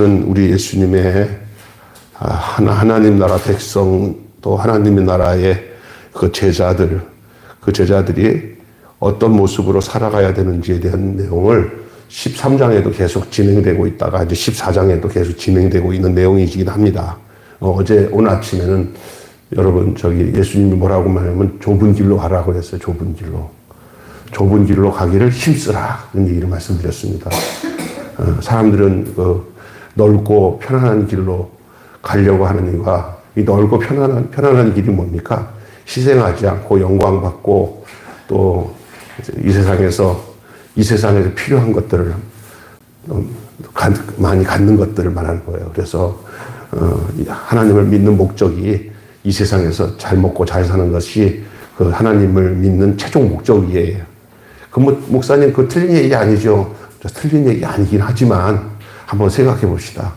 우리 예수님의 하나님 나라 백성 또 하나님의 나라의 그 제자들이 어떤 모습으로 살아가야 되는지에 대한 내용을 13장에도 계속 진행되고 있다가 이제 14장에도 계속 진행되고 있는 내용이긴 합니다. 오늘 아침에는 여러분 예수님이 뭐라고 말하면 좁은 길로 가라고 했어요. 좁은 길로. 좁은 길로 가기를 힘쓰라. 그런 얘기를 말씀드렸습니다. 사람들은 넓고 편안한 길로 가려고 하는 이유가 이 넓고 편안한 길이 뭡니까? 희생하지 않고 영광받고 또 이 세상에서 필요한 것들을 많이 갖는 것들을 말하는 거예요. 그래서 하나님을 믿는 목적이 이 세상에서 잘 먹고 잘 사는 것이 그 하나님을 믿는 최종 목적이에요. 목사님, 틀린 얘기 아니죠. 틀린 얘기 아니긴 하지만 한번 생각해 봅시다.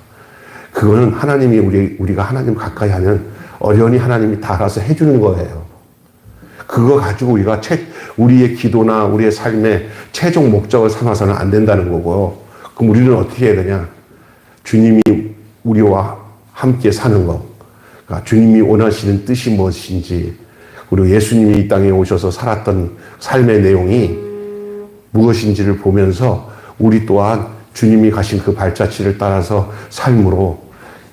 그거는 하나님이 우리가 하나님 가까이 하면 어련히 하나님이 다 알아서 해주는 거예요. 그거 가지고 우리의 기도나 우리의 삶의 최종 목적을 삼아서는 안 된다는 거고요. 그럼 우리는 어떻게 해야 되냐? 주님이 우리와 함께 사는 것. 그러니까 주님이 원하시는 뜻이 무엇인지, 그리고 예수님이 이 땅에 오셔서 살았던 삶의 내용이 무엇인지를 보면서 우리 또한 주님이 가신 그 발자취를 따라서 삶으로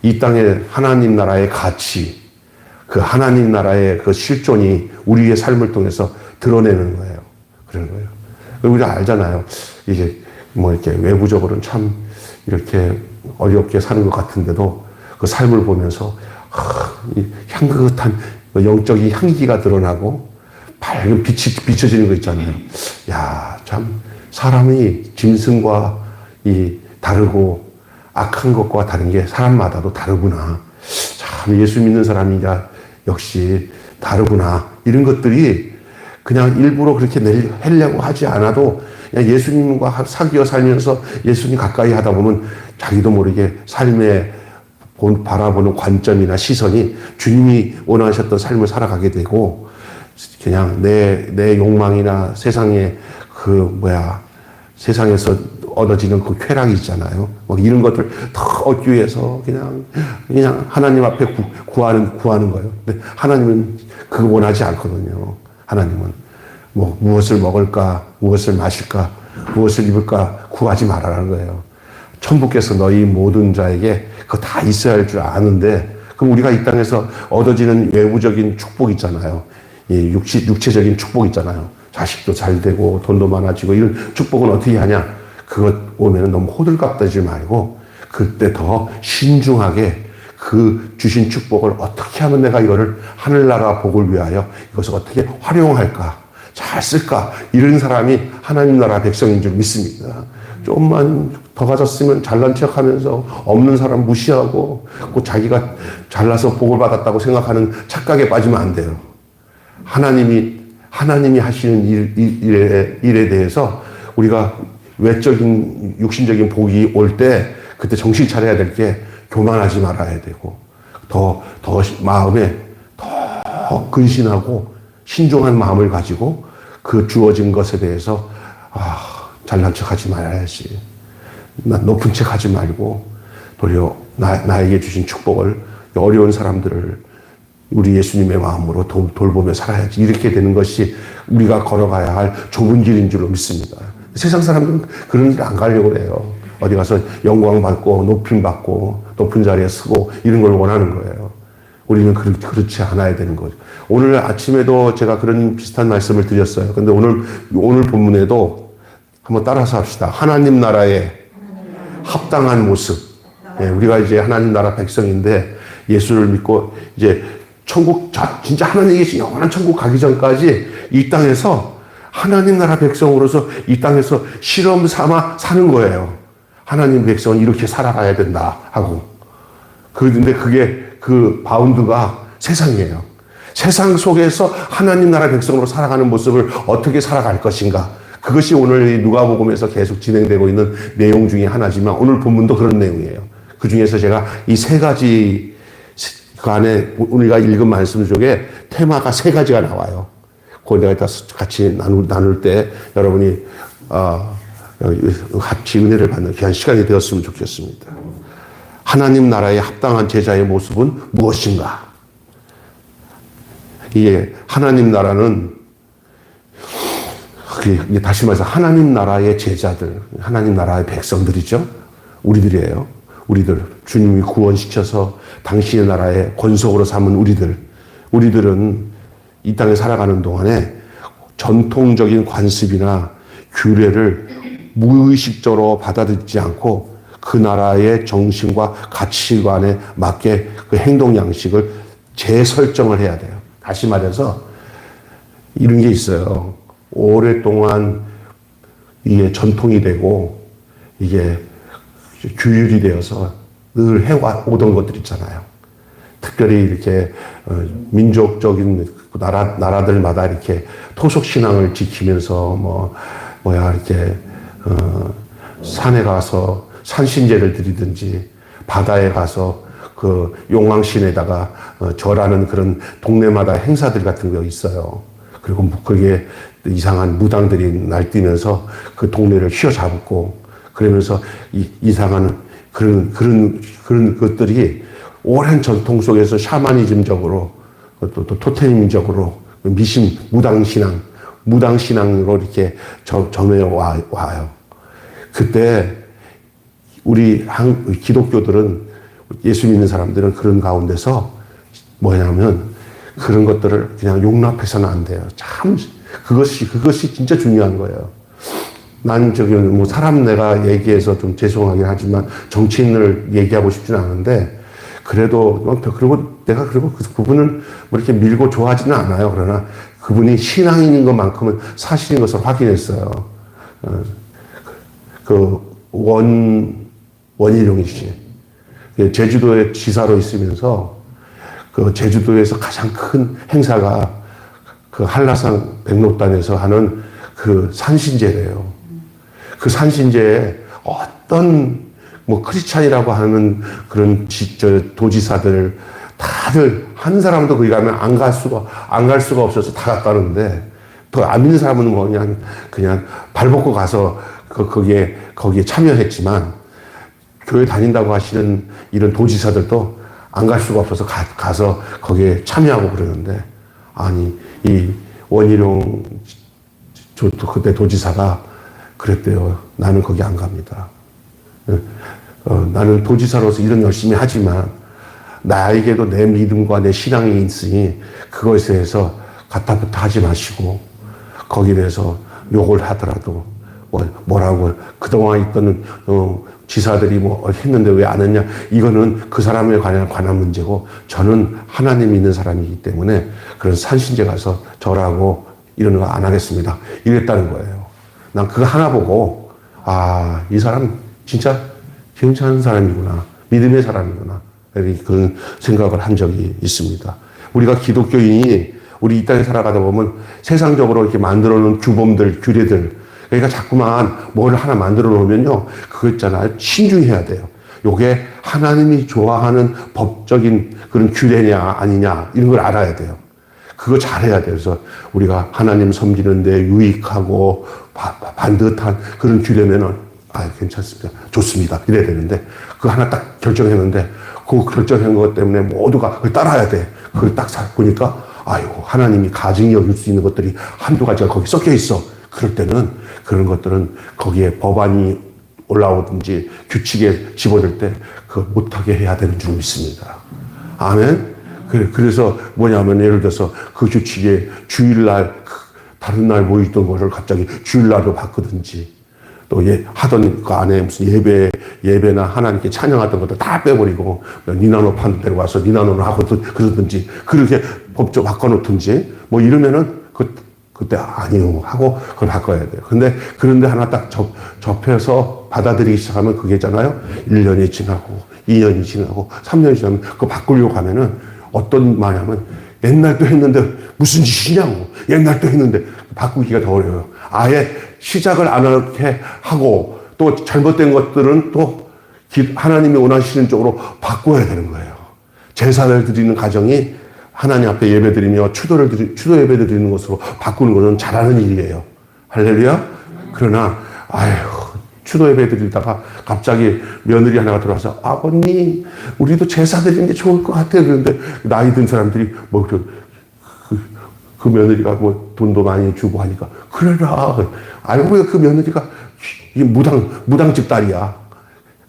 이 땅의 하나님 나라의 가치, 그 하나님 나라의 그 실존이 우리의 삶을 통해서 드러내는 거예요. 그런 거예요. 우리가 알잖아요. 이게 이렇게 외부적으로는 참 이렇게 어렵게 사는 것 같은데도 그 삶을 보면서 향긋한 영적인 향기가 드러나고 밝은 빛이 비춰지는 거 있잖아요. 참 사람이 짐승과 다르고 악한 것과 다른 게 사람마다도 다르구나. 참 예수 믿는 사람이 역시 다르구나. 이런 것들이 그냥 일부러 그렇게 하려고 하지 않아도 그냥 예수님과 사귀어 살면서 예수님 가까이 하다 보면 자기도 모르게 삶에 바라보는 관점이나 시선이 주님이 원하셨던 삶을 살아가게 되고, 그냥 내 욕망이나 세상에서 얻어지는 그 쾌락이 있잖아요. 이런 것들 더 얻기 위해서 그냥 하나님 앞에 구하는 거예요. 근데 하나님은 그거 원하지 않거든요. 하나님은 무엇을 먹을까, 무엇을 마실까, 무엇을 입을까 구하지 말아라는 거예요. 천부께서 너희 모든 자에게 그거 다 있어야 할 줄 아는데, 그럼 우리가 이 땅에서 얻어지는 외부적인 축복 있잖아요. 육체적인 축복 있잖아요. 자식도 잘 되고 돈도 많아지고 이런 축복은 어떻게 하냐? 그것 오면은 너무 호들갑되지 말고 그때 더 신중하게 그 주신 축복을 어떻게 하면 내가 이거를 하늘나라 복을 위하여 이것을 어떻게 활용할까, 잘 쓸까, 이런 사람이 하나님 나라 백성인 줄 믿습니다. 조금만 더 가졌으면 잘난 척하면서 없는 사람 무시하고 꼭 자기가 잘나서 복을 받았다고 생각하는 착각에 빠지면 안 돼요. 하나님이 하시는 일에 대해서 우리가 외적인 육신적인 복이 올 때 그때 정신 차려야 될 게 교만하지 말아야 되고 더 마음에 더 근신하고 신중한 마음을 가지고 그 주어진 것에 대해서 잘난 척하지 말아야지. 높은 척 하지 말고 도리어 나에게 주신 축복을, 어려운 사람들을 우리 예수님의 마음으로 돌보며 살아야지. 이렇게 되는 것이 우리가 걸어가야 할 좁은 길인 줄로 믿습니다. 세상 사람들은 그런 길 안 가려고 해요. 어디 가서 영광 받고 높임 받고 높은 자리에 서고 이런 걸 원하는 거예요. 우리는 그렇지 않아야 되는 거죠. 오늘 아침에도 제가 그런 비슷한 말씀을 드렸어요. 근데 오늘 본문에도 한번 따라서 합시다. 하나님 나라의 합당한 모습. 우리가 이제 하나님 나라 백성인데 예수를 믿고 이제 천국, 진짜 하나님이 계신 영원한 천국 가기 전까지 이 땅에서 하나님 나라 백성으로서 이 땅에서 실험 삼아 사는 거예요. 하나님 백성은 이렇게 살아가야 된다 하고. 그런데 그 바운드가 세상이에요. 세상 속에서 하나님 나라 백성으로 살아가는 모습을 어떻게 살아갈 것인가. 그것이 오늘 누가복음에서 계속 진행되고 있는 내용 중에 하나지만 오늘 본문도 그런 내용이에요. 그 중에서 제가 이 세 가지 그 안에 우리가 읽은 말씀 중에 테마가 세 가지가 나와요. 그걸 내가 같이 나눌 때 여러분이 같이 은혜를 받는 귀한 시간이 되었으면 좋겠습니다. 하나님 나라에 합당한 제자의 모습은 무엇인가? 이게 하나님 나라는 다시 말해서 하나님 나라의 제자들, 하나님 나라의 백성들이죠. 우리들이에요. 우리들. 주님이 구원시켜서 당신의 나라의 권속으로 삼은 우리들은 이 땅에 살아가는 동안에 전통적인 관습이나 규례를 무의식적으로 받아들이지 않고 그 나라의 정신과 가치관에 맞게 그 행동 양식을 재설정을 해야 돼요. 다시 말해서 이런 게 있어요. 오랫동안 이게 전통이 되고 이게 규율이 되어서 늘 해오던 것들 있잖아요. 특별히 이렇게 민족적인 나라들마다 이렇게 토속 신앙을 지키면서 이렇게 산에 가서 산신제를 드리든지 바다에 가서 그 용왕신에다가 절하는 그런 동네마다 행사들 같은 거 있어요. 그리고 그게 이상한 무당들이 날뛰면서 그 동네를 휘어잡고 그러면서 이상한 그런 것들이 오랜 전통 속에서 샤머니즘적으로 또 토테미적으로 미신 무당신앙으로 이렇게 전해 와요. 그때 우리 기독교들은 예수 믿는 사람들은 그런 가운데서 뭐냐면 그런 것들을 그냥 용납해서는 안 돼요. 참 그것이 진짜 중요한 거예요. 난 사람 내가 얘기해서 좀 죄송하긴 하지만 정치인을 얘기하고 싶지는 않은데 그래도 그분은 이렇게 밀고 좋아하지는 않아요. 그러나 그분이 신앙인인 것만큼은 사실인 것을 확인했어요. 원희룡 씨. 제주도에 지사로 있으면서 그 제주도에서 가장 큰 행사가 그 한라산 백록단에서 하는 그 산신제래요. 그 산신제에 어떤 크리스찬이라고 하는 그런 도지사들 다들 한 사람도 거기 가면 안 갈 수가 없어서 다 갔다는데 더 안 믿는 사람은 그냥 발벗고 가서 거기에 참여했지만 교회 다닌다고 하시는 이런 도지사들도 안 갈 수가 없어서 가서 거기에 참여하고 그러는데 아니 이 원희룡 그때 도지사가 그랬대요. 나는 거기 안 갑니다. 나는 도지사로서 일은 열심히 하지만 나에게도 내 믿음과 내 신앙이 있으니 그것에 대해서 가타부타 하지 마시고 거기에 대해서 욕을 하더라도 뭐라고 그동안 있던 지사들이 했는데 왜 안 했냐 이거는 그 사람에 관한 문제고 저는 하나님 믿는 사람이기 때문에 그런 산신제 가서 절하고 이런 거 안 하겠습니다. 이랬다는 거예요. 난 그거 하나 보고 이 사람 진짜 괜찮은 사람이구나. 믿음의 사람이구나. 그런 생각을 한 적이 있습니다. 우리가 기독교인이 우리 이 땅에 살아가다 보면 세상적으로 이렇게 만들어 놓은 규범들, 규례들 그러니까 자꾸만 뭘 하나 만들어 놓으면요. 그거 있잖아요. 신중해야 돼요. 요게 하나님이 좋아하는 법적인 그런 규례냐 아니냐 이런 걸 알아야 돼요. 그거 잘해야 돼요. 그래서 우리가 하나님 섬기는데 유익하고 반듯한 그런 규례면은 괜찮습니다. 좋습니다. 이래야 되는데 그거 하나 딱 결정했는데 그 결정한 것 때문에 모두가 그걸 따라야 돼. 그걸 딱 보니까 하나님이 가증히 여길 수 있는 것들이 한두 가지가 거기 섞여 있어. 그럴 때는 그런 것들은 거기에 법안이 올라오든지 규칙에 집어들 때 그걸 못하게 해야 되는 줄 믿습니다. 아멘. 그래서 뭐냐면 예를 들어서 그 규칙에 주일날 다른 날 모이던 거를 갑자기 주일날로 바꾸든지 또 하던 그 안에 무슨 예배나 하나님께 찬양하던 것도 다 빼버리고 니나노 파는 데로 와서 니나노를 하고 그러든지 그렇게 법적 바꿔놓든지 이러면은 그때 아니요 하고 그걸 바꿔야 돼요. 그런데 하나 딱 접해서 받아들이기 시작하면 그게 있잖아요. 1년이 지나고 2년이 지나고 3년이 지나면 그거 바꾸려고 하면은 어떤 말이냐면 옛날 또 했는데 무슨 짓이냐고. 옛날 또 했는데 바꾸기가 더 어려워요. 아예 시작을 안 하게 하고 또 잘못된 것들은 또 하나님이 원하시는 쪽으로 바꿔야 되는 거예요. 제사를 드리는 가정이 하나님 앞에 예배드리며 추도 예배 드리는 것으로 바꾸는 것은 잘하는 일이에요. 할렐루야. 그러나 추도 예배 드리다가 갑자기 며느리 하나가 들어와서 아버님, 우리도 제사 드리는 게 좋을 것 같아요. 그런데 나이 든 사람들이 뭐 그 며느리가 뭐 돈도 많이 주고 하니까 그래라. 알고 보니까 그 며느리가 무당집 딸이야.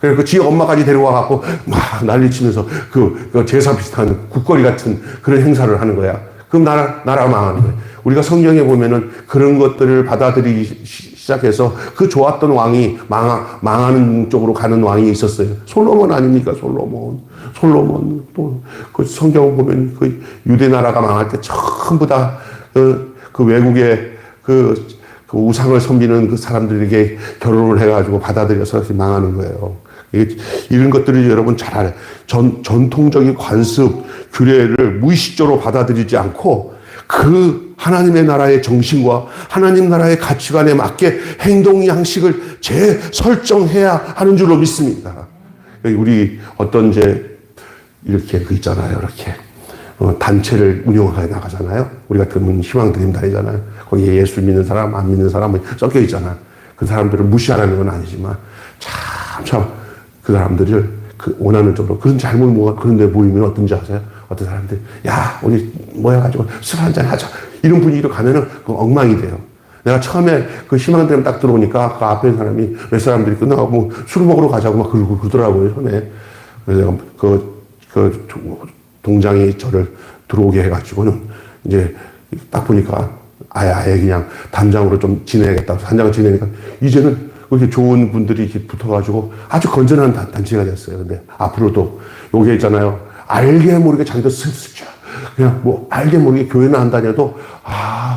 그래서 그 지역 엄마까지 데려와 갖고 막 난리치면서 그 제사 비슷한 국거리 같은 그런 행사를 하는 거야. 그럼 나라가 망하는 거야. 우리가 성경에 보면은 그런 것들을 받아들이기 시작해서 그 좋았던 왕이 망하는 쪽으로 가는 왕이 있었어요. 솔로몬 아닙니까? 솔로몬. 또 그 성경 보면 그 유대 나라가 망할 때 전부 다 그 외국의 그 우상을 섬기는 그 사람들에게 결혼을 해가지고 받아들여서 망하는 거예요. 이런 것들을 여러분 잘 알아요. 전통적인 관습, 규례를 무의식적으로 받아들이지 않고 그 하나님의 나라의 정신과 하나님 나라의 가치관에 맞게 행동 양식을 재설정해야 하는 줄로 믿습니다. 우리 어떤 이렇게 있잖아요. 이렇게 단체를 운영하게 나가잖아요. 우리 같은 희망드림단이잖아요. 거기에 예수 믿는 사람, 안 믿는 사람은 섞여 있잖아요. 그 사람들을 무시하라는 건 아니지만 참 그 사람들을 원하는 쪽으로 그런 그런 데 모이면 어떤지 아세요? 어떤 사람들 야 우리 모여가지고 술 한잔 하자 이런 분위기로 가면은 그 엉망이 돼요. 내가 처음에 그 희망드림 딱 들어오니까 그 앞에 사람이 몇 사람들이 끝나고 뭐 술 먹으러 가자고 막 그러더라고요. 처음에. 그래서 내가 그 동장이 저를 들어오게 해가지고는 이제 딱 보니까 아예 그냥 단장으로 좀 지내야겠다. 단장을 지내니까 이제는 그렇게 좋은 분들이 이렇게 붙어가지고 아주 건전한 단체가 됐어요. 근데 앞으로도 요게 있잖아요. 알게 모르게 자기도 슬슬 그냥 뭐 알게 모르게 교회나 안 다녀도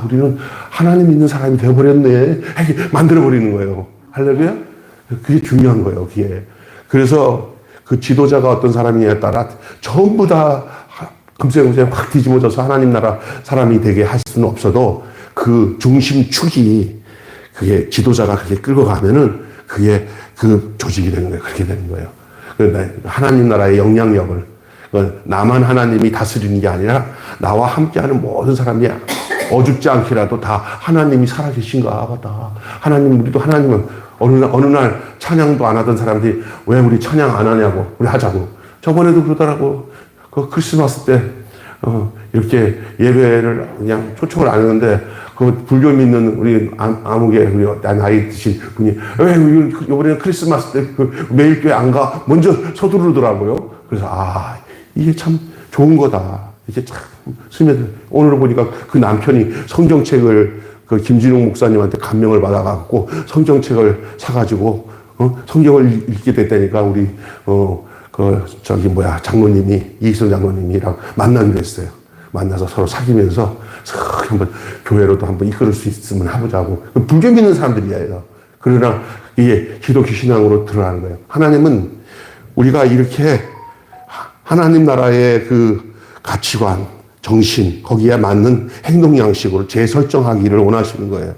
우리는 하나님 믿는 사람이 되어버렸네. 이렇게 만들어버리는 거예요. 할렐루야? 그게 중요한 거예요. 그게. 그래서 그 지도자가 어떤 사람이냐에 따라 전부 다 금세 확 뒤집어져서 하나님 나라 사람이 되게 할 수는 없어도 그 중심축이 그게 지도자가 그렇게 끌고 가면은 그게 그 조직이 되는 거예요. 그렇게 되는 거예요. 하나님 나라의 영향력을 나만 하나님이 다스리는 게 아니라 나와 함께하는 모든 사람이 어줍지 않게라도 다 하나님이 살아계신가 보다. 우리도 하나님은 어느 날 찬양도 안 하던 사람들이 왜 우리 찬양 안 하냐고 우리 하자고. 저번에도 그러더라고. 그 크리스마스 때 이렇게 예배를 그냥 초청을 안 했는데 그 불교 믿는 우리 아무개 우리 나이 드신 분이 왜 이번에는 크리스마스 때 그 매일 교회 안 가? 먼저 서두르더라고요. 그래서 이게 참 좋은 거다. 이게 참 스며들. 오늘 보니까 그 남편이 성경책을 그 김진웅 목사님한테 감명을 받아갖고 성경책을 사가지고 성경을 읽게 됐다니까 우리 장로님이 이희성 장로님이랑 만나기로 했어요. 만나서 서로 사귀면서 한번 교회로도 한번 이끌을 수 있으면 해보자고. 불교 믿는 사람들이에요. 그러나 이게 기독교 신앙으로 드러나는 거예요. 하나님은 우리가 이렇게 하나님 나라의 그 가치관, 정신, 거기에 맞는 행동 양식으로 재설정하기를 원하시는 거예요.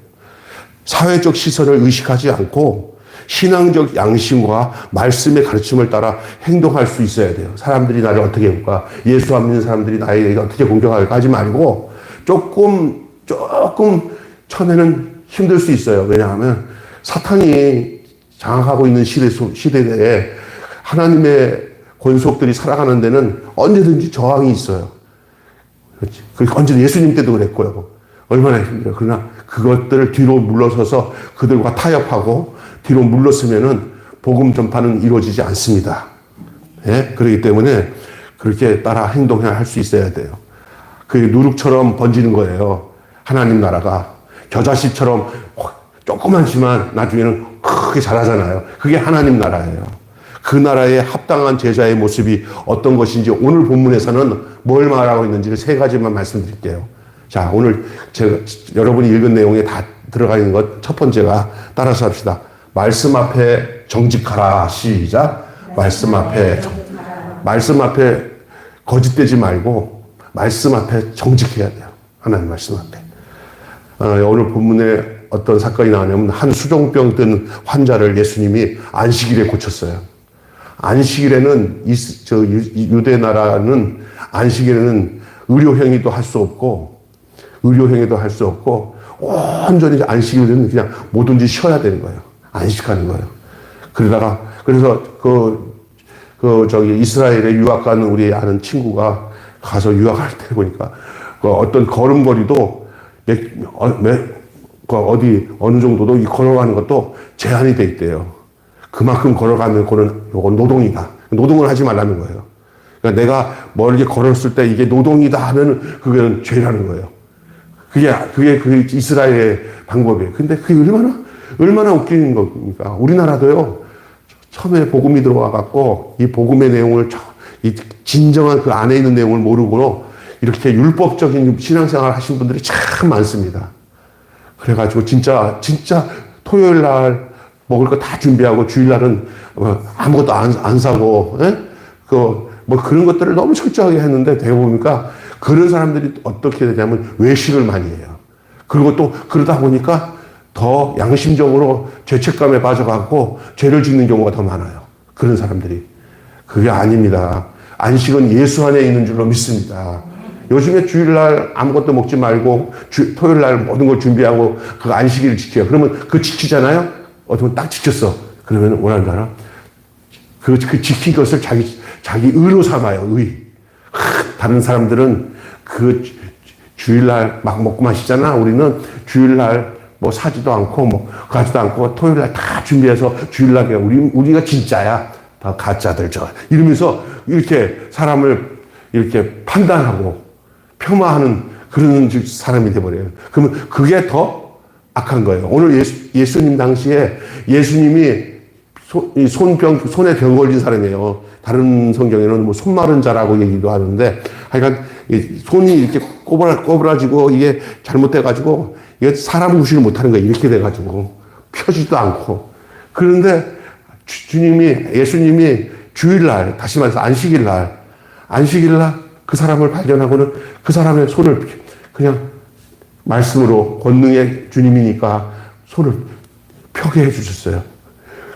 사회적 시선을 의식하지 않고 신앙적 양심과 말씀의 가르침을 따라 행동할 수 있어야 돼요. 사람들이 나를 어떻게 볼까? 예수 안 믿는 사람들이 나에게 어떻게 공격할까 하지 말고 조금 처음에는 힘들 수 있어요. 왜냐하면 사탄이 장악하고 있는 시대에 하나님의 권속들이 살아가는 데는 언제든지 저항이 있어요. 그렇지. 언제든 예수님 때도 그랬고요. 얼마나 힘들어요. 그러나 그것들을 뒤로 물러서서 그들과 타협하고 뒤로 물러서면은 복음 전파는 이루어지지 않습니다. 예? 그렇기 때문에 그렇게 따라 행동해야 할 수 있어야 돼요. 그게 누룩처럼 번지는 거예요. 하나님 나라가. 겨자씨처럼 조그만지만 나중에는 크게 자라잖아요. 그게 하나님 나라예요. 그 나라에 합당한 제자의 모습이 어떤 것인지 오늘 본문에서는 뭘 말하고 있는지를 세 가지만 말씀드릴게요. 자, 오늘 여러분이 읽은 내용에 다 들어가 있는 것 첫 번째가 따라서 합시다. 말씀 앞에 정직하라. 시작. 말씀 앞에 거짓되지 말고 말씀 앞에 정직해야 돼요. 하나님 말씀 앞에. 오늘 본문에 어떤 사건이 나오냐면 한 수종병 든 환자를 예수님이 안식일에 고쳤어요. 안식일에는 유대 나라는 안식일에는 의료행위도 할 수 없고 온전히 안식일에는 그냥 뭐든지 쉬어야 되는 거예요. 안식하는 거예요. 그래서 저기 이스라엘에 유학 가는 우리 아는 친구가 가서 유학할 때 보니까 그 어떤 걸음걸이도 어느 정도도 걸어가는 것도 제한이 돼 있대요. 그만큼 걸어가면 그건 노동이다. 노동을 하지 말라는 거예요. 그러니까 내가 멀리 걸었을 때 이게 노동이다 하면 그게 죄라는 거예요. 그게 그 이스라엘의 방법이에요. 근데 그게 얼마나 웃기는 겁니까? 우리나라도요, 처음에 복음이 들어와갖고, 이 복음의 내용을, 이 진정한 그 안에 있는 내용을 모르고, 이렇게 율법적인 신앙생활 하신 분들이 참 많습니다. 그래가지고, 진짜, 토요일 날 먹을 거 다 준비하고, 주일날은 아무것도 안 사고, 그런 것들을 너무 철저하게 했는데, 되고 보니까, 그런 사람들이 어떻게 되냐면, 외식을 많이 해요. 그리고 또, 그러다 보니까, 더 양심적으로 죄책감에 빠져갖고 죄를 짓는 경우가 더 많아요. 그런 사람들이. 그게 아닙니다. 안식은 예수 안에 있는 줄로 믿습니다. 요즘에 주일날 아무것도 먹지 말고 토요일날 모든 걸 준비하고 그 안식일을 지켜요. 그러면 그 지키잖아요? 어쩌면 딱 지켰어. 그러면 원하는 사람 그 지킨 것을 자기 의로 삼아요. 다른 사람들은 그 주일날 막 먹고 마시잖아. 우리는 주일날 뭐 사지도 않고 가지도 않고 토요일날 다 준비해서 주일날 우리가 진짜야. 다 가짜들 이러면서 이렇게 사람을 이렇게 판단하고 폐마하는 그런 사람이 돼버려요. 그러면 그게 더 악한 거예요. 오늘 예수님 당시에 예수님이 손에 병 걸린 사람이에요. 다른 성경에는 뭐 손 마른 자라고 얘기도 하는데 하여간 손이 이렇게 꼬부라지고 이게 잘못돼가지고 이게 사람 무시를 못하는 거예요. 이렇게 돼가지고 펴지도 않고. 그런데 예수님이 주일날, 다시 말해서 안식일날 그 사람을 발견하고는 그 사람의 손을 그냥 말씀으로 권능의 주님이니까 손을 펴게 해주셨어요.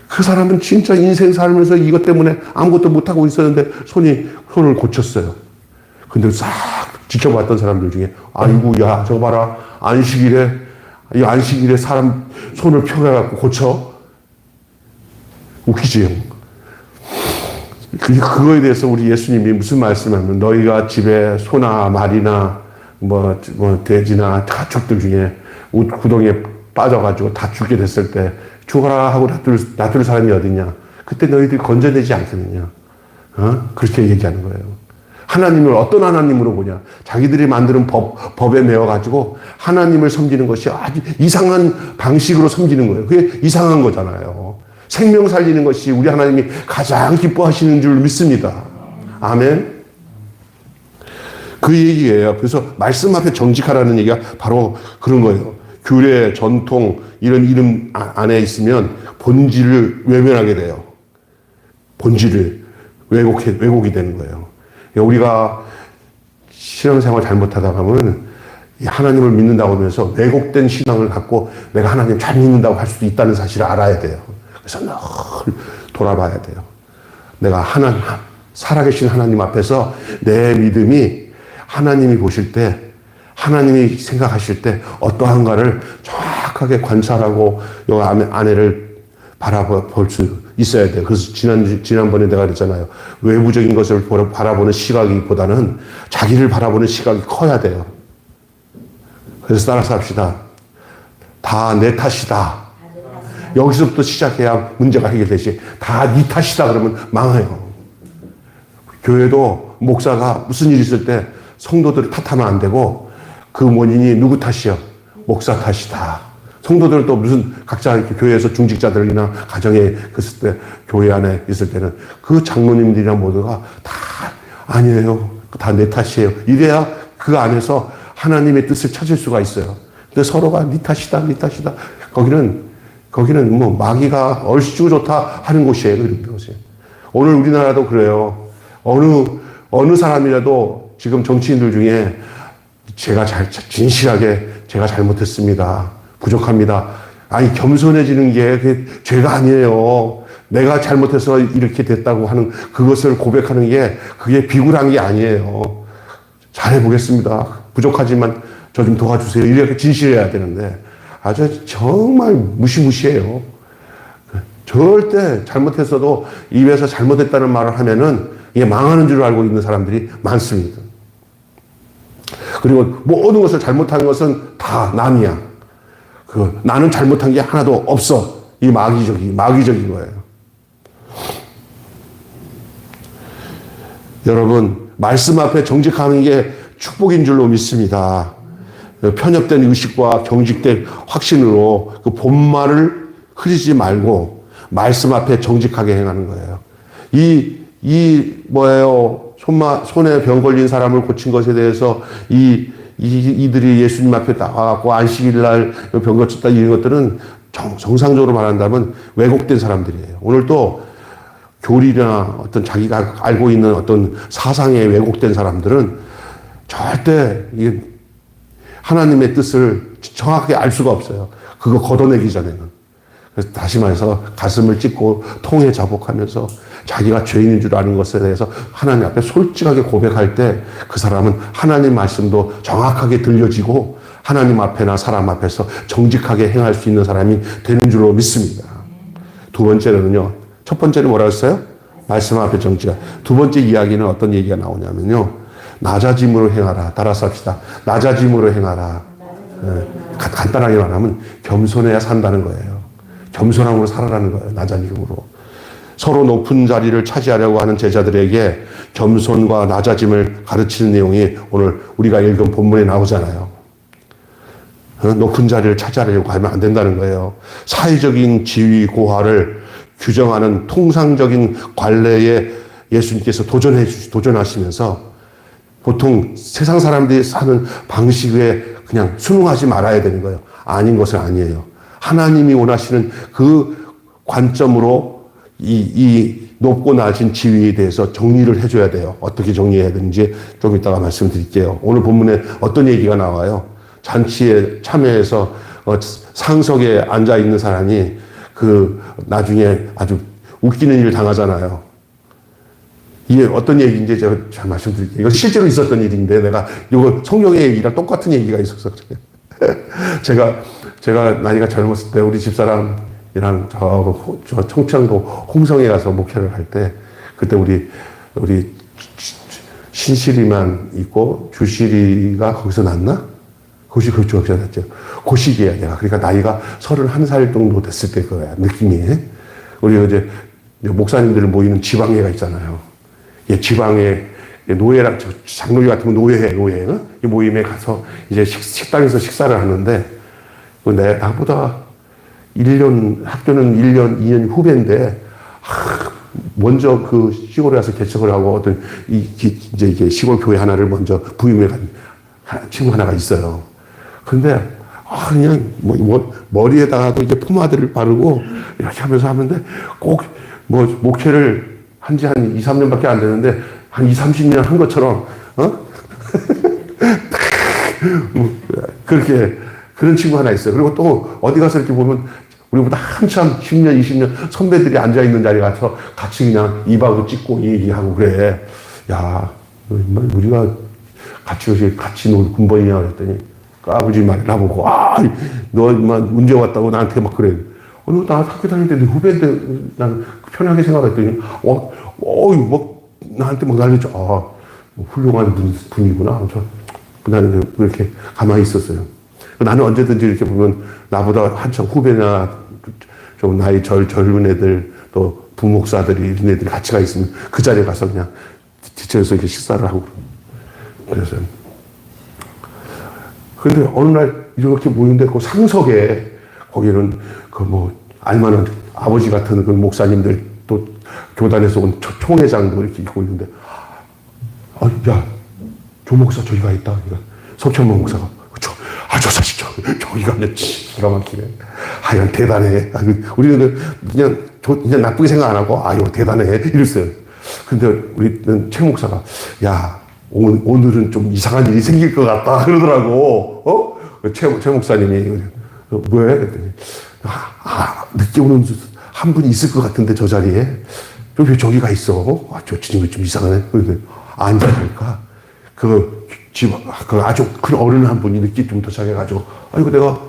그 사람은 진짜 인생 살면서 이것 때문에 아무것도 못하고 있었는데 손을 고쳤어요. 근데 싹 지켜봤던 사람들 중에, 아이고, 야, 저거 봐라. 이 안식일에 사람 손을 펴가지고 고쳐? 웃기지요? 그거에 대해서 우리 예수님이 무슨 말씀하면, 너희가 집에 소나 말이나 돼지나 가축들 중에 구덩이에 빠져가지고 다 죽게 됐을 때, 죽어라 하고 놔둘 사람이 어딨냐? 그때 너희들이 건져내지 않겠느냐? 그렇게 얘기하는 거예요. 하나님을 어떤 하나님으로 보냐? 자기들이 만드는 법에 매어가지고 하나님을 섬기는 것이 아주 이상한 방식으로 섬기는 거예요. 그게 이상한 거잖아요. 생명 살리는 것이 우리 하나님이 가장 기뻐하시는 줄 믿습니다. 아멘. 그 얘기예요. 그래서 말씀 앞에 정직하라는 얘기가 바로 그런 거예요. 규례, 전통 이런 이름 안에 있으면 본질을 외면하게 돼요. 본질을 왜곡이 되는 거예요. 우리가 신앙생활 잘못하다 보면 하나님을 믿는다고 하면서 왜곡된 신앙을 갖고 내가 하나님 잘 믿는다고 할 수도 있다는 사실을 알아야 돼요. 그래서 늘 돌아봐야 돼요. 내가 살아계신 하나님 앞에서 내 믿음이 하나님이 보실 때, 하나님이 생각하실 때 어떠한가를 정확하게 관찰하고 이 아내를 바라볼 수 있어야 돼요. 그래서 지난번에 내가 그랬잖아요. 외부적인 것을 바라보는 시각보다는 자기를 바라보는 시각이 커야 돼요. 그래서 따라서 합시다. 다 내 탓이다. 여기서부터 시작해야 문제가 해결되지. 다 네 탓이다 그러면 망해요. 교회도 목사가 무슨 일이 있을 때 성도들을 탓하면 안 되고 그 원인이 누구 탓이요? 목사 탓이다. 성도들은 또 무슨 각자 이렇게 교회에서 중직자들이나 가정에 있을 때, 교회 안에 있을 때는 그 장로님들이나 모두가 다 아니에요. 다 내 탓이에요. 이래야 그 안에서 하나님의 뜻을 찾을 수가 있어요. 근데 서로가 네 탓이다, 네 탓이다. 거기는 뭐 마귀가 얼씨구 좋다 하는 곳이에요. 그런 곳이. 오늘 우리나라도 그래요. 어느 사람이라도 지금 정치인들 중에 진실하게 제가 잘못했습니다. 부족합니다. 아니, 겸손해지는 게 그게 죄가 아니에요. 내가 잘못해서 이렇게 됐다고 하는 그것을 고백하는 게 그게 비굴한 게 아니에요. 잘해보겠습니다. 부족하지만 저 좀 도와주세요. 이렇게 진실해야 되는데 아주 정말 무시무시해요. 절대 잘못했어도 입에서 잘못했다는 말을 하면은 이게 망하는 줄 알고 있는 사람들이 많습니다. 그리고 모든 것을 잘못한 것은 다 남이야. 나는 잘못한 게 하나도 없어. 이 마귀적인 거예요. 여러분, 말씀 앞에 정직하는 게 축복인 줄로 믿습니다. 편협된 의식과 경직된 확신으로 그 본말을 흐리지 말고 말씀 앞에 정직하게 행하는 거예요. 손에 병 걸린 사람을 고친 것에 대해서 이들이 예수님 앞에 나와갖고 안식일날 병 고쳤다 이런 것들은 정상적으로 말한다면 왜곡된 사람들이에요. 오늘 또 교리나 어떤 자기가 알고 있는 어떤 사상에 왜곡된 사람들은 절대 하나님의 뜻을 정확하게 알 수가 없어요. 그거 걷어내기 전에는. 그래서 다시 말해서 가슴을 찢고 통에 자복하면서 자기가 죄인인 줄 아는 것에 대해서 하나님 앞에 솔직하게 고백할 때 그 사람은 하나님 말씀도 정확하게 들려지고 하나님 앞에나 사람 앞에서 정직하게 행할 수 있는 사람이 되는 줄로 믿습니다. 두 번째는요. 첫 번째는 뭐라고 했어요? 말씀 앞에 정직하. 두 번째 이야기는 어떤 얘기가 나오냐면요. 낮아짐으로 행하라. 따라서 합시다. 낮아짐으로 행하라. 간단하게 말하면 겸손해야 산다는 거예요. 겸손함으로 살아라는 거예요. 낮아짐으로. 서로 높은 자리를 차지하려고 하는 제자들에게 겸손과 낮아짐을 가르치는 내용이 오늘 우리가 읽은 본문에 나오잖아요. 높은 자리를 차지하려고 하면 안 된다는 거예요. 사회적인 지위 고하를 규정하는 통상적인 관례에 예수님께서 도전하시면서 보통 세상 사람들이 사는 방식에 그냥 순응하지 말아야 되는 거예요. 아닌 것은 아니에요. 하나님이 원하시는 그 관점으로 이 높고 낮은 지위에 대해서 정리를 해줘야 돼요. 어떻게 정리해야 되는지 좀 이따가 말씀드릴게요. 오늘 본문에 어떤 얘기가 나와요? 잔치에 참여해서 상석에 앉아 있는 사람이 나중에 아주 웃기는 일을 당하잖아요. 이게 어떤 얘기인지 제가 잘 말씀드릴게요. 이거 실제로 있었던 일인데 이거 성경의 얘기랑 똑같은 얘기가 있어서 그래요. 제가 나이가 젊었을 때 우리 집사람이랑 저 청평도 홍성에 가서 목회를 할 때 그때 우리 신실이만 있고 주실이가 거기서 났나? 거기서 났죠. 그 시기야, 내가. 그러니까 나이가 31살 정도 됐을 때 그거야, 느낌이. 우리 이제 목사님들 모이는 지방회가 있잖아요. 지방회, 노예랑, 장로교 같은 건 노예. 이 모임에 가서 이제 식당에서 식사를 하는데, 나보다 학교는 1년, 2년 후배인데, 먼저 그 시골에 가서 개척을 하고 어떤 이제 이게 시골 교회 하나를 먼저 부임해 간 친구 하나가 있어요. 근데 그냥 머리에다가도 이제 포마드를 바르고 이렇게 하면서 하는데 꼭 목회를 한 2, 3년밖에 안 되는데 한 2, 30년 한 것처럼 그렇게 그런 친구 하나 있어요. 그리고 또 어디 가서 이렇게 보면 우리보다 한참 10년, 20년 선배들이 앉아있는 자리에 가서 같이 그냥 입하고 찍고 얘기하고 그래. 야, 우리가 같이 놀 군번이냐 그랬더니 아버지 말을 나보고 너 문제 왔다고 나한테 막 그래. 나 학교 다닐 때 후배인데 난 편하게 생각했더니 나한테 막 날려줘. 훌륭한 분이구나. 나는 그렇게 가만히 있었어요. 나는 언제든지 이렇게 보면 나보다 한참 후배나 좀 나이 젊은 애들 또 부목사들이 이런 애들이 같이 가 있으면 그 자리에 가서 그냥 뒤쳐서 이렇게 식사를 하고 그래서 근데 어느 날 이렇게 모이는데 그 상석에 거기는 알만한 아버지 같은 그 목사님들 또 교단에서 온 총회장도 이렇게 있고 있는데 조 목사 저기 가 있다. 그러니까 석천모 목사가 저 자식 저기가 그냥 기가 막히네. 이건 대단해. 우리는 그냥 나쁘게 생각 안 하고 이거 대단해 이랬어요. 근데 우리는 최 목사가 오늘은 좀 이상한 일이 생길 것 같다 그러더라고. 최 목사님이 왜? 그랬더니 늦게 오는 한 분이 있을 것 같은데 저 자리에 왜 저기가 있어? 저 친구 좀 이상하네. 그런데 앉아보니까 아주 큰 어른 한 분이 늦게 좀 도착해가지고, 내가,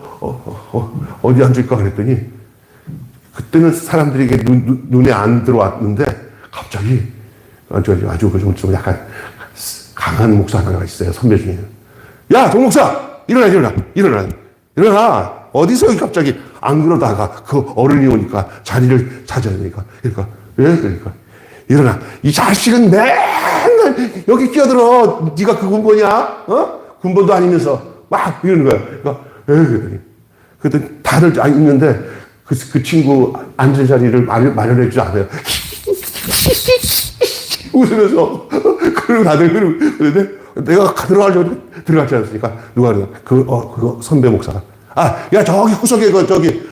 어디 앉을까 그랬더니, 그때는 사람들에게 눈에 안 들어왔는데 갑자기 아주 좀 약간 강한 목사 하나가 있어요. 선배 중에. 야, 정 목사! 일어나! 어디서 갑자기 안 그러다가 그 어른이 오니까 자리를 찾아야 되니까. 그러니까. 일어나. 이 자식은 맨날 여기 끼어들어. 네가 그 군번이야? 군번도 아니면서 막 이러는 거야. 그랬더니 다들 있는데 그 친구 앉을 자리를 마련해 주지 않아요. 웃으면서 그리고 다들 그러는데 내가 들어가려고 들어갔지 않습니까? 누가 그거 선배 목사가 야 저기 구석에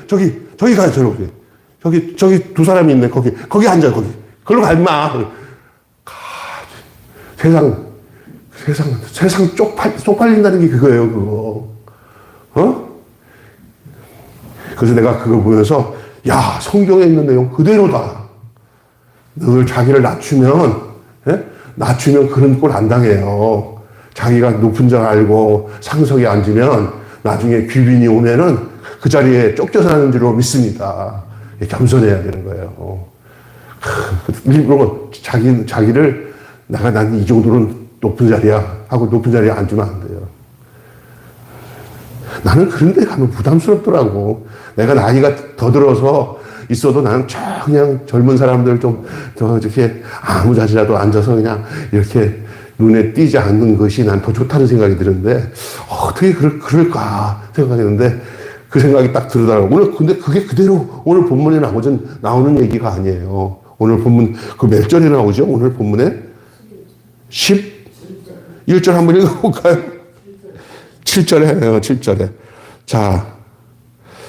저기 가요 저기 두 사람이 있네 거기 앉아 걸로 가 임마. 세상 쪽팔린다는 게 그거예요 그거. 그래서 내가 그걸 보면서 야 성경에 있는 내용 그대로다. 늘 자기를 낮추면 그런 꼴 안 당해요. 자기가 높은 줄 알고 상석에 앉으면 나중에 귀빈이 오면은 그 자리에 쫓겨서 하는 줄로 믿습니다. 겸손해야 되는 거예요. 일부러 자기를 난 이 정도는 높은 자리야 하고 높은 자리에 앉으면 안 돼요. 나는 그런 데 가면 부담스럽더라고. 내가 나이가 더 들어서 있어도 나는 그냥 젊은 사람들 이렇게 아무 자리라도 앉아서 그냥 이렇게 눈에 띄지 않는 것이 난 더 좋다는 생각이 드는데, 어떻게 그럴까 생각했는데, 그 생각이 딱 들더라고요. 근데 그게 그대로 오늘 본문에 나오는 얘기가 아니에요. 오늘 본문, 그 몇 절에 나오죠? 오늘 본문에? 11절 한번 읽어볼까요? 7절에, 7절에. 자,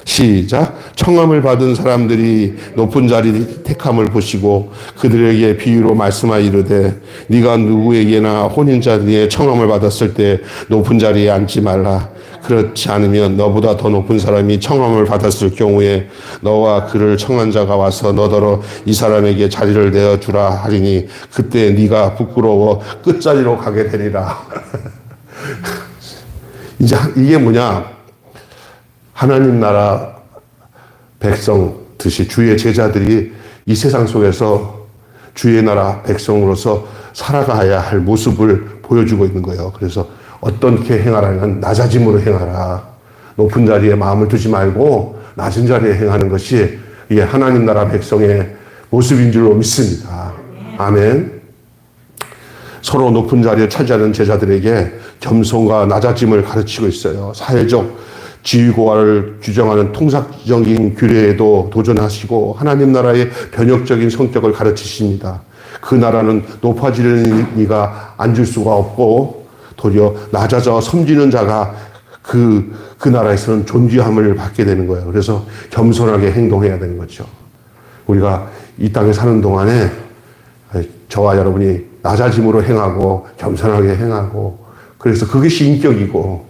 시작. 청함을 받은 사람들이 높은 자리 택함을 보시고 그들에게 비유로 말씀하여 이르되 네가 누구에게나 혼인 자리에 청함을 받았을 때 높은 자리에 앉지 말라. 그렇지 않으면 너보다 더 높은 사람이 청함을 받았을 경우에 너와 그를 청한 자가 와서 너더러 이 사람에게 자리를 내어주라 하리니 그때 네가 부끄러워 끝자리로 가게 되리라. 이제 이게 뭐냐? 하나님 나라 백성 듯이 주의 제자들이 이 세상 속에서 주의 나라 백성으로서 살아가야 할 모습을 보여주고 있는 거예요. 그래서 어떻게 행하라면 낮아짐으로 행하라. 높은 자리에 마음을 두지 말고 낮은 자리에 행하는 것이 이게 하나님 나라 백성의 모습인 줄로 믿습니다. 아멘. 서로 높은 자리에 차지하는 제자들에게 겸손과 낮아짐을 가르치고 있어요. 사회적 지위고하를 규정하는 통상적인 규례에도 도전하시고 하나님 나라의 변혁적인 성격을 가르치십니다. 그 나라는 높아지는 이가 앉을 수가 없고 도리어 낮아져 섬기는 자가 그 나라에서는 존귀함을 받게 되는 거예요. 그래서 겸손하게 행동해야 되는 거죠. 우리가 이 땅에 사는 동안에 저와 여러분이 낮아짐으로 행하고 겸손하게 행하고 그래서 그것이 인격이고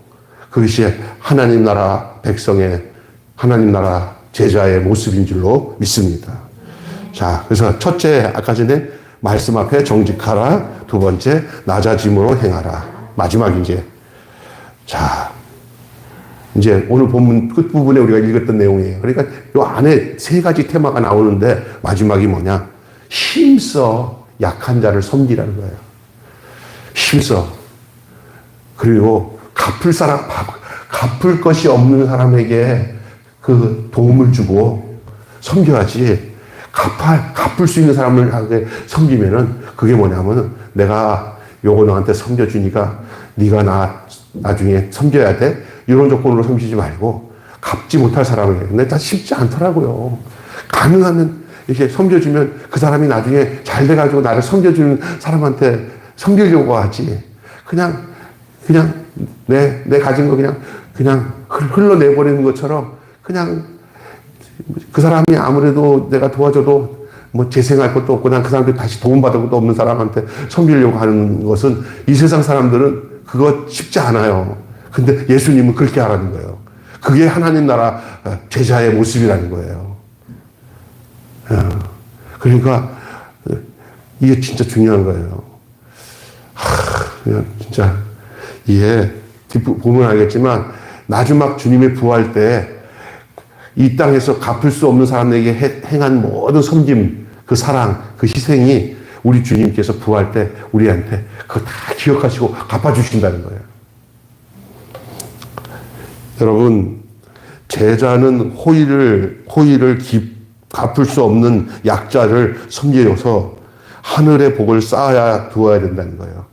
그것이 하나님 나라 백성의 하나님 나라 제자의 모습인 줄로 믿습니다. 자, 그래서 첫째 아까 전에 말씀 앞에 정직하라. 두 번째 낮아짐으로 행하라. 마지막 자, 이제 오늘 본문 끝부분에 우리가 읽었던 내용이에요. 그러니까 이 안에 세 가지 테마가 나오는데 마지막이 뭐냐? 힘써 약한 자를 섬기라는 거예요. 힘써. 그리고 갚을 것이 없는 사람에게 그 도움을 주고 섬겨야지 갚을 수 있는 사람을 섬기면은 그게 뭐냐면은 내가 요거 너한테 섬겨주니까 네가 나중에 섬겨야 돼. 이런 조건으로 섬기지 말고 갚지 못할 사람에게. 근데 다 쉽지 않더라고요. 가능하면 이렇게 섬겨주면 그 사람이 나중에 잘 돼가지고 나를 섬겨주는 사람한테 섬기려고 하지. 그냥 내 가진 거 그냥 흘러내버리는 것처럼 그냥 그 사람이 아무래도 내가 도와줘도 뭐 재생할 것도 없고 난 그 사람한테 다시 도움받을 것도 없는 사람한테 섬기려고 하는 것은 이 세상 사람들은 그거 쉽지 않아요. 근데 예수님은 그렇게 하라는 거예요. 그게 하나님 나라 제자의 모습이라는 거예요. 그러니까 이게 진짜 중요한 거예요. 그냥 진짜 이게 보면 알겠지만 마지막 주님의 부활 때 이 땅에서 갚을 수 없는 사람에게 행한 모든 섬김, 그 사랑, 그 희생이 우리 주님께서 부활 때 우리한테 그거 다 기억하시고 갚아주신다는 거예요. 여러분, 제자는 호의를 갚을 수 없는 약자를 섬기려서 하늘의 복을 쌓아야 두어야 된다는 거예요.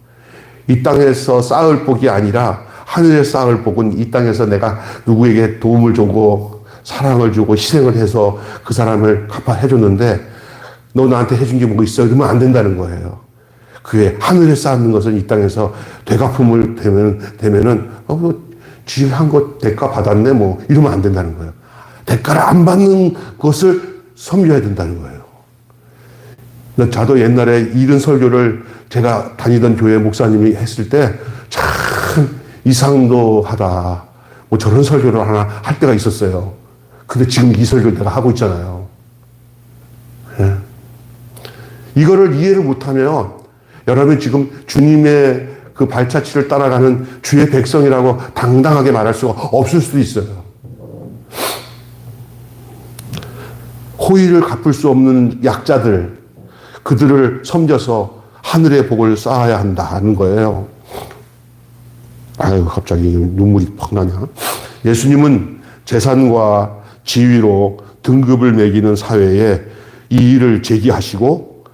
이 땅에서 쌓을 복이 아니라 하늘에 쌓을 복은 이 땅에서 내가 누구에게 도움을 주고 사랑을 주고 희생을 해서 그 사람을 갚아해줬는데 너 나한테 해준 게 뭐 있어? 이러면 안 된다는 거예요. 그게 하늘에 쌓는 것은 이 땅에서 되갚음을 되면은 지 한 것 대가 받았네 뭐 이러면 안 된다는 거예요. 대가를 안 받는 것을 섬겨야 된다는 거예요. 저도 옛날에 이런 설교를 제가 다니던 교회 목사님이 했을 때 참 이상도하다. 뭐 저런 설교를 하나 할 때가 있었어요. 근데 지금 이 설교를 내가 하고 있잖아요. 예. 이거를 이해를 못하면 여러분 지금 주님의 그 발자취를 따라가는 주의 백성이라고 당당하게 말할 수가 없을 수도 있어요. 호의를 갚을 수 없는 약자들, 그들을 섬겨서 하늘의 복을 쌓아야 한다는 거예요. 아유, 갑자기 눈물이 팍 나냐. 예수님은 재산과 지위로 등급을 매기는 사회에 이 일을 제기하시고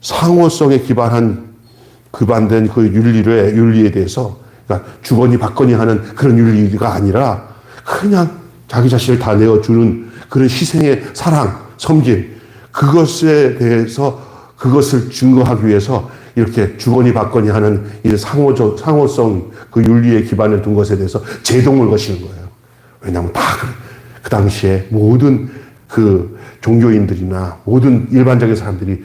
상호성에 기반된 그 윤리에 대해서, 그러니까 주거니 받거니 하는 그런 윤리가 아니라 그냥 자기 자신을 다 내어주는 그런 희생의 사랑, 섬김, 그것에 대해서 그것을 증거하기 위해서 이렇게 주거니 받거니 하는 이 상호성 그 윤리에 기반을 둔 것에 대해서 제동을 거시는 거예요. 왜냐하면 다 그 당시에 모든 그 종교인들이나 모든 일반적인 사람들이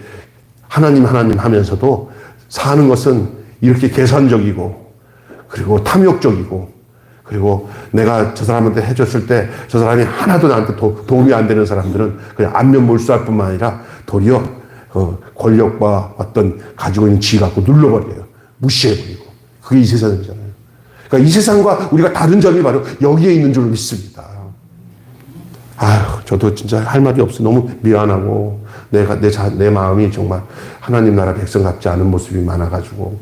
하나님 하면서도 사는 것은 이렇게 계산적이고 그리고 탐욕적이고 그리고 내가 저 사람한테 해줬을 때 저 사람이 하나도 나한테 도움이 안 되는 사람들은 그냥 안면몰수할 뿐만 아니라 도리어 권력과 어떤 가지고 있는 지위 갖고 눌러버려요. 무시해버리고. 그게 이 세상이잖아요. 그러니까 이 세상과 우리가 다른 점이 바로 여기에 있는 줄 믿습니다. 아휴, 저도 진짜 할 말이 없어. 너무 미안하고 내 마음이 정말 하나님 나라 백성 같지 않은 모습이 많아가지고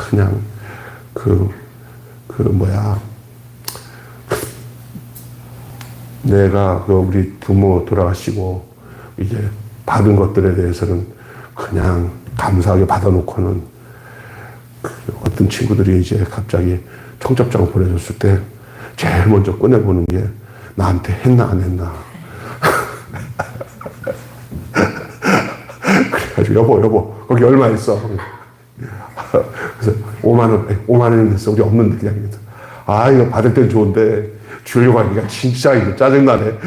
그냥 내가 우리 부모 돌아가시고 이제 받은 것들에 대해서는 그냥 감사하게 받아놓고는 어떤 친구들이 이제 갑자기 청첩장을 보내줬을 때 제일 먼저 꺼내보는 게 나한테 했나 안 했나. 그래가지고 여보 거기 얼마 있어? 그래서 5만 원이 됐어. 우리 없는데 그냥. 이거 받을 땐 좋은데 주려고 하니까 진짜 이거 짜증나네.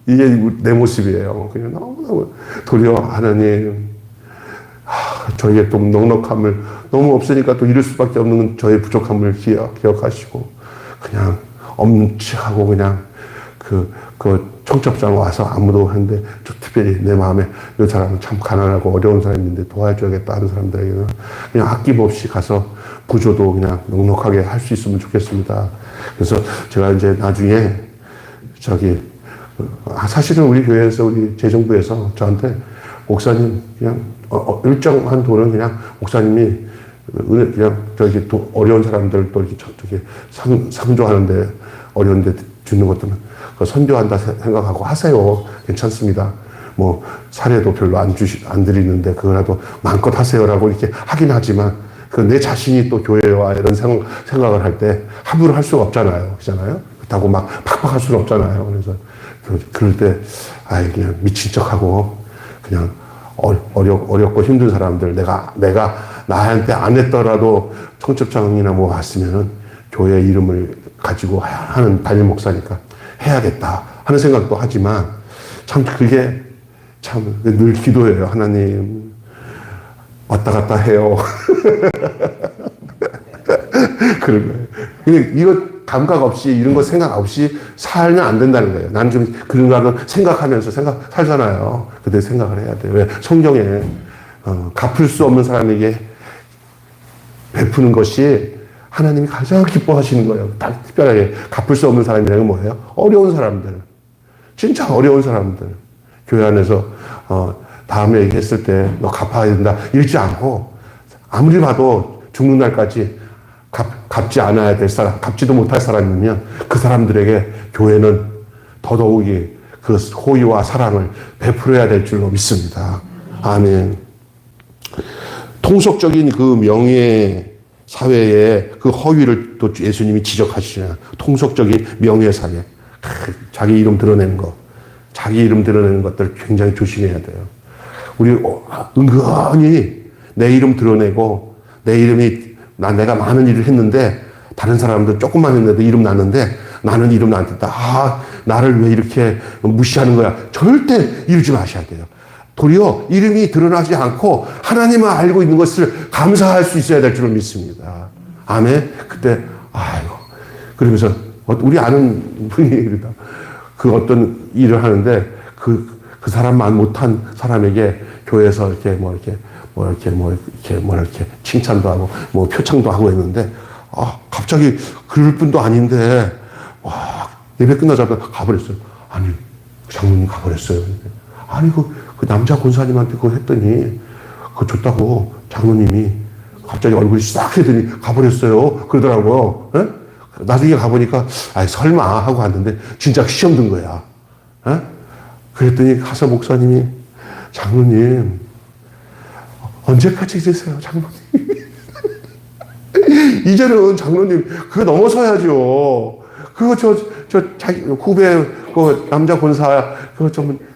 이게 내 모습이에요. 그냥 너무너무 도리어 하나님 저희의 또 넉넉함을 너무 없으니까 또 이럴 수밖에 없는 저의 부족함을 기억하시고 그냥 없는 척하고 그냥 그 청첩장 와서 아무도 하는데 특별히 내 마음에 이 사람은 참 가난하고 어려운 사람인데 도와줘야겠다 하는 사람들에게는 그냥 아낌없이 가서 구조도 그냥 넉넉하게 할 수 있으면 좋겠습니다. 그래서 제가 이제 나중에 사실은 우리 교회에서 우리 재정부에서 저한테 목사님 그냥 일정한 돈은 그냥 목사님이 그냥 어려운 사람들 또 이렇게 상조하는데 어려운데 주는 것들은 선교한다 생각하고 하세요. 괜찮습니다. 뭐 사례도 별로 안 드리는데 그거라도 마음껏 하세요라고 이렇게 하긴 하지만 내 자신이 또 교회와 이런 생각을 할 때 함부로 할 수가 없잖아요. 그렇잖아요. 그렇다고 막 팍팍 할 수는 없잖아요. 그래서 그럴 때 그냥 미친 척하고 그냥 어렵고 힘든 사람들 내가 나한테 안 했더라도 청첩장이나 뭐 왔으면은 교회 이름을 가지고 하는 담임 목사니까 해야겠다 하는 생각도 하지만 참 그게 참 늘 기도해요. 하나님 왔다 갔다 해요. 그런 거예요. 이거 감각 없이 이런 거 생각 없이 살면 안 된다는 거예요. 나는 좀 그런 거는 생각하면서 살잖아요. 그때 생각을 해야 돼요. 왜? 성경에 갚을 수 없는 사람에게 베푸는 것이 하나님이 가장 기뻐하시는 거예요. 특별하게 갚을 수 없는 사람이라는 건 뭐예요? 어려운 사람들. 진짜 어려운 사람들. 교회 안에서, 다음에 얘기했을 때 너 갚아야 된다. 이러지 않고, 아무리 봐도 죽는 날까지 갚지 않아야 될 사람, 갚지도 못할 사람이면 그 사람들에게 교회는 더더욱이 그 호의와 사랑을 베풀어야 될 줄로 믿습니다. 아멘. 통속적인 그 명예 사회의 그 허위를 또 예수님이 지적하시잖아요. 통속적인 명예 사회. 자기 이름 드러내는 거. 자기 이름 드러내는 것들 굉장히 조심해야 돼요. 우리 은근히 내 이름 드러내고 내 이름이 내가 많은 일을 했는데 다른 사람들 조금만 했는데도 이름 났는데 나는 이름 안 떴다. 나를 왜 이렇게 무시하는 거야. 절대 이러지 마셔야 돼요. 도리어 이름이 드러나지 않고 하나님만 알고 있는 것을 감사할 수 있어야 될 줄을 믿습니다. 아멘. 그때 아이고 그러면서 우리 아는 분이 그러다 그 어떤 일을 하는데 그 사람만 못한 사람에게 교회에서 이렇게 칭찬도 하고 표창도 하고 했는데 갑자기 그럴 뿐도 아닌데 예배 끝나자마자 가버렸어요. 아니 장로님 가버렸어요. 아니 그 남자 권사님한테 그거 했더니 그거 줬다고 장로님이 갑자기 얼굴이 싹 해더니 가버렸어요. 그러더라고요. 에? 나중에 가보니까 설마 하고 갔는데 진짜 시험 든 거야. 에? 그랬더니 가서 목사님이 장로님 언제까지 이러세요 장로님. 이제는 장로님 그거 넘어서야죠. 그거 자기 후배 그 남자 권사 그거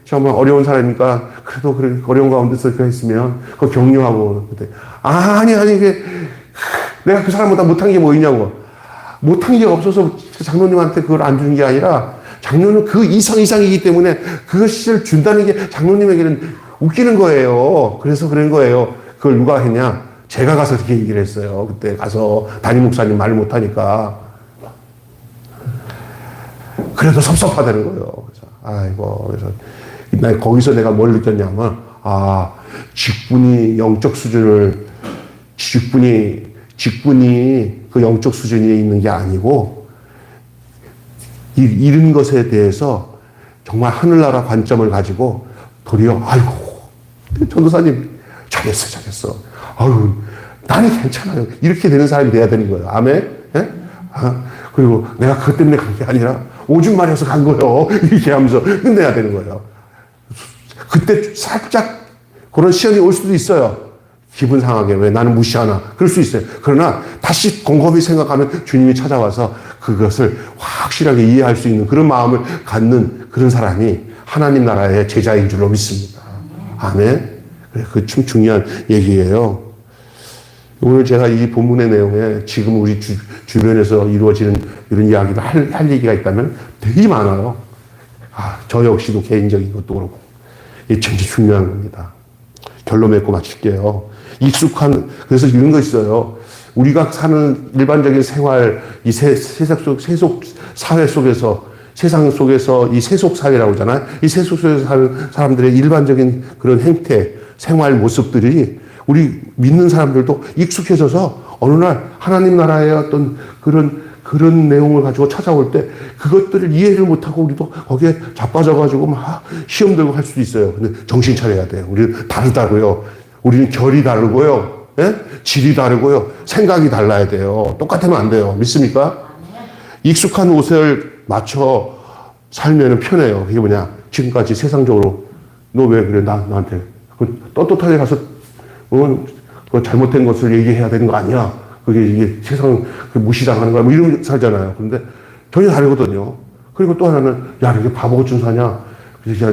정말 어려운 사람이니까 그래도 그래 어려운 가운데서 그렇게 했으면 그거 격려하고 그때 아니 이게 내가 그 사람보다 못한 게 뭐 있냐고. 못한 게 없어서 장로님한테 그걸 안 주는 게 아니라 장로는 그 이상이기 때문에 그것을 준다는 게 장로님에게는 웃기는 거예요. 그래서 그런 거예요. 그걸 누가 했냐? 제가 가서 그렇게 얘기를 했어요. 그때 가서 담임 목사님 말 못하니까. 그래도 섭섭하다는 거예요. 그래서 거기서 내가 뭘 느꼈냐면 직분이 영적 수준을 직분이 그 영적 수준에 있는 게 아니고 잃은 것에 대해서 정말 하늘나라 관점을 가지고 도리어 전도사님 잘했어. 나는 괜찮아요. 이렇게 되는 사람이 돼야 되는 거예요. 아멘. 예? 그리고 내가 그것 때문에 간 게 아니라 오줌 마려서 간 거예요. 이렇게 하면서 끝내야 되는 거예요. 그때 살짝 그런 시험이 올 수도 있어요. 기분 상하게 왜 나는 무시하나 그럴 수 있어요. 그러나 다시 곰곰이 생각하면 주님이 찾아와서 그것을 확실하게 이해할 수 있는 그런 마음을 갖는 그런 사람이 하나님 나라의 제자인 줄로 믿습니다. 아멘. 그 참 중요한 얘기예요. 오늘 제가 이 본문의 내용에 지금 우리 주변에서 이루어지는 이런 이야기를 할 얘기가 있다면 되게 많아요. 저 역시도 개인적인 것도 그렇고 이게 참 중요한 겁니다. 결론 맺고 마칠게요. 그래서 이런 거 있어요. 우리가 사는 일반적인 생활, 이 세속 사회 속에서, 세상 속에서 이 세속 사회라고 하잖아요. 이 세속 속에서 사는 사람들의 일반적인 그런 행태, 생활 모습들이 우리 믿는 사람들도 익숙해져서 어느 날 하나님 나라의 어떤 그런 내용을 가지고 찾아올 때 그것들을 이해를 못하고 우리도 거기에 자빠져가지고 막 시험 들고 할 수도 있어요. 근데 정신 차려야 돼요. 우리는 다르다고요. 우리는 결이 다르고요. 예? 질이 다르고요. 생각이 달라야 돼요. 똑같으면 안 돼요. 믿습니까? 익숙한 옷을 맞춰 살면 편해요. 그게 뭐냐. 지금까지 세상적으로 너 왜 그래 나한테 떳떳하게 가서 그 잘못된 것을 얘기해야 되는 거 아니야. 이게 세상 무시당하는 거야. 이러면 살잖아요. 그런데 전혀 다르거든요. 그리고 또 하나는, 이게 바보 같은 사냐. 그래서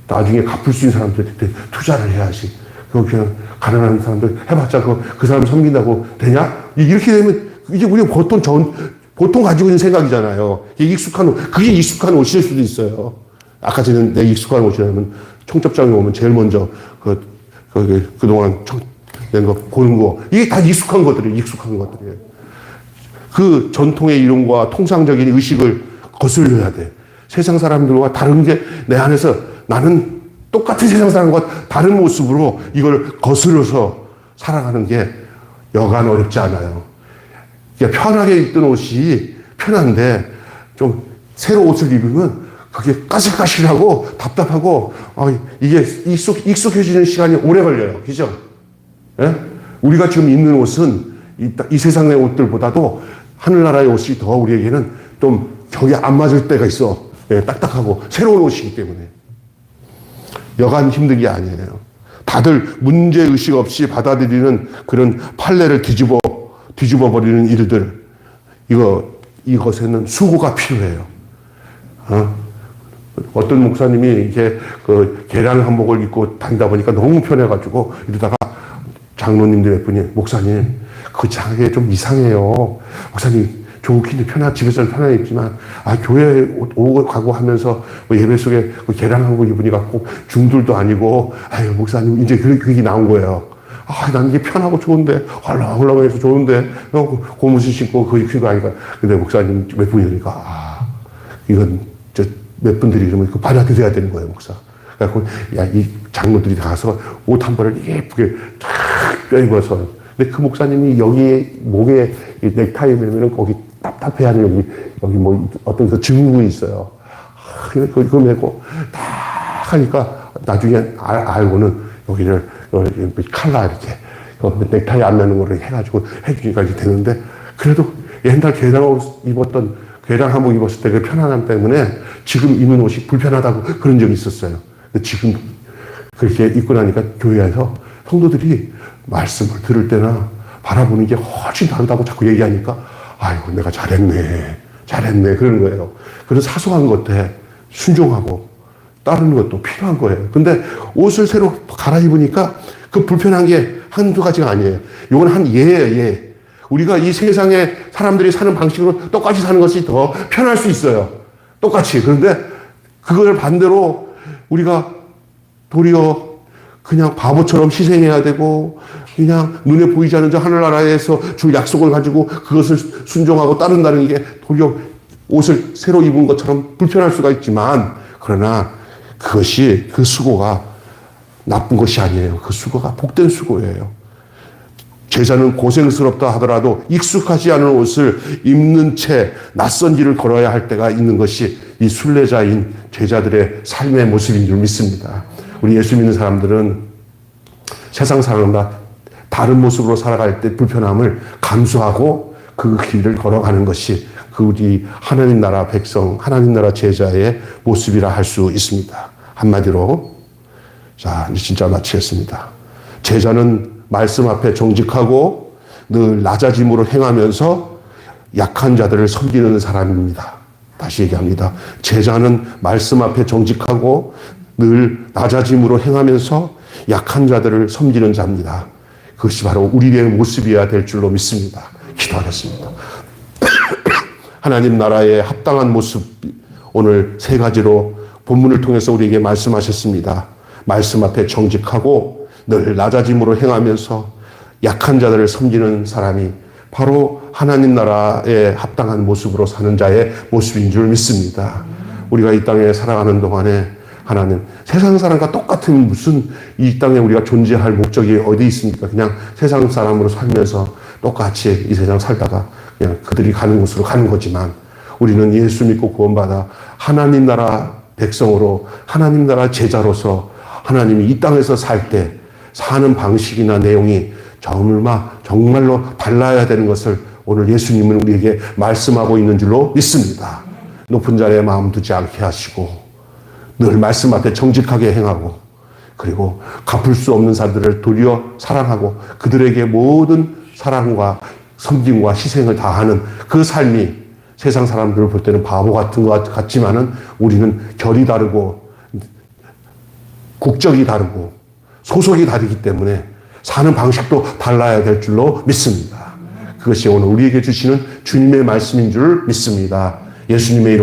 나중에 갚을 수 있는 사람들한테 투자를 해야지. 그냥 가난한 사람들 해봤자 그 사람 섬긴다고 되냐? 이렇게 되면 이게 우리가 보통 가지고 있는 생각이잖아요. 그게 익숙한 옷일 수도 있어요. 아까 전에 내 익숙한 옷이라면 청첩장에 오면 제일 먼저 그동안 낸 거 보는 거. 이게 다 익숙한 것들이에요. 그 전통의 이론과 통상적인 의식을 거슬려야 돼. 세상 사람들과 다른 게 내 안에서 나는 똑같은 세상 사람과 다른 모습으로 이걸 거슬러서 살아가는 게 여간 어렵지 않아요. 편하게 입던 옷이 편한데 좀 새로 옷을 입으면 그게 까실까실하고 답답하고, 이게 익숙해지는 시간이 오래 걸려요. 그죠? 예? 우리가 지금 입는 옷은 이 세상의 옷들보다도 하늘나라의 옷이 더 우리에게는 좀 격이 안 맞을 때가 있어. 예, 딱딱하고 새로운 옷이기 때문에. 여간 힘든 게 아니에요. 다들 문제의식 없이 받아들이는 그런 판례를 뒤집어 버리는 일들. 이것에는 수고가 필요해요. 어떤 목사님이 이렇게 계량 한복을 입고 다니다 보니까 너무 편해가지고 이러다가 장로님들 몇 분이 목사님 그 장에 좀 이상해요. 목사님 좋긴 집에서는 편하게 입지만 교회에 오고 가고 하면서 예배 속에 계량 한복 입으니까 꼭 중들도 아니고 목사님 이제 그게 나온 거예요. 난 이게 편하고 좋은데 헐렁헐렁해서 좋은데 고무신 신고 그거 아니까. 근데 목사님 몇 분이 그러니까 이건 몇 분들이 이러면 받아들여야 되는 거예요, 목사. 그래갖고 이 장로들이 가서 옷 한 벌을 예쁘게 탁 껴입어서. 근데 그 목사님이 여기에 목에 넥타이 매면은 거기 답답해하는 여기 뭐 어떤 그 증후군이 있어요. 그거 메고 딱 하니까 나중에 알고는 여기를 칼라 이렇게 넥타이 안 매는 거를 해가지고 해주니까 이렇게 되는데, 그래도 옛날 계량 한복 입었을 때 그 편안함 때문에 지금 입는 옷이 불편하다고 그런 적이 있었어요. 근데 지금 그렇게 입고 나니까 교회에서 성도들이 말씀을 들을 때나 바라보는 게 훨씬 다르다고 자꾸 얘기하니까 아이고 내가 잘했네 그러는 거예요. 그런 사소한 것에 순종하고 따르는 것도 필요한 거예요. 근데 옷을 새로 갈아입으니까 그 불편한 게 한두 가지가 아니에요. 이건 한 예예요. 우리가 이 세상에 사람들이 사는 방식으로 똑같이 사는 것이 더 편할 수 있어요. 똑같이. 그런데 그걸 반대로 우리가 도리어 그냥 바보처럼 희생해야 되고, 그냥 눈에 보이지 않는 저 하늘나라에서 줄 약속을 가지고 그것을 순종하고 따른다는 게 도리어 옷을 새로 입은 것처럼 불편할 수가 있지만, 그러나 그것이 그 수고가 나쁜 것이 아니에요. 그 수고가 복된 수고예요. 제자는 고생스럽다 하더라도 익숙하지 않은 옷을 입는 채 낯선 길을 걸어야 할 때가 있는 것이 이 순례자인 제자들의 삶의 모습인 줄 믿습니다. 우리 예수 믿는 사람들은 세상 사람과 다른 모습으로 살아갈 때 불편함을 감수하고 그 길을 걸어가는 것이 그 우리 하나님 나라 백성, 하나님 나라 제자의 모습이라 할 수 있습니다. 한마디로, 자, 이제 진짜 마치겠습니다. 제자는 말씀 앞에 정직하고 늘 낮아짐으로 행하면서 약한 자들을 섬기는 사람입니다. 다시 얘기합니다. 제자는 말씀 앞에 정직하고 늘 낮아짐으로 행하면서 약한 자들을 섬기는 자입니다. 그것이 바로 우리의 모습이어야 될 줄로 믿습니다. 기도하겠습니다. 하나님 나라의 합당한 모습, 오늘 세 가지로 본문을 통해서 우리에게 말씀하셨습니다. 말씀 앞에 정직하고 늘 낮아짐으로 행하면서 약한 자들을 섬기는 사람이 바로 하나님 나라의 합당한 모습으로 사는 자의 모습인 줄 믿습니다. 우리가 이 땅에 살아가는 동안에 하나님, 세상 사람과 똑같은 무슨 이 땅에 우리가 존재할 목적이 어디 있습니까? 그냥 세상 사람으로 살면서 똑같이 이 세상 살다가 그냥 그들이 가는 곳으로 가는 거지만, 우리는 예수 믿고 구원받아 하나님 나라 백성으로 하나님 나라 제자로서 하나님이 이 땅에서 살 때 사는 방식이나 내용이 정말로 달라야 되는 것을 오늘 예수님은 우리에게 말씀하고 있는 줄로 믿습니다. 높은 자리에 마음 두지 않게 하시고 늘 말씀 앞에 정직하게 행하고, 그리고 갚을 수 없는 사람들을 도리어 사랑하고 그들에게 모든 사랑과 섬김과 희생을 다하는 그 삶이 세상 사람들을 볼 때는 바보 같은 것 같지만은 우리는 결이 다르고 국적이 다르고 소속이 다르기 때문에 사는 방식도 달라야 될 줄로 믿습니다. 그것이 오늘 우리에게 주시는 주님의 말씀인 줄 믿습니다. 예수님의 이름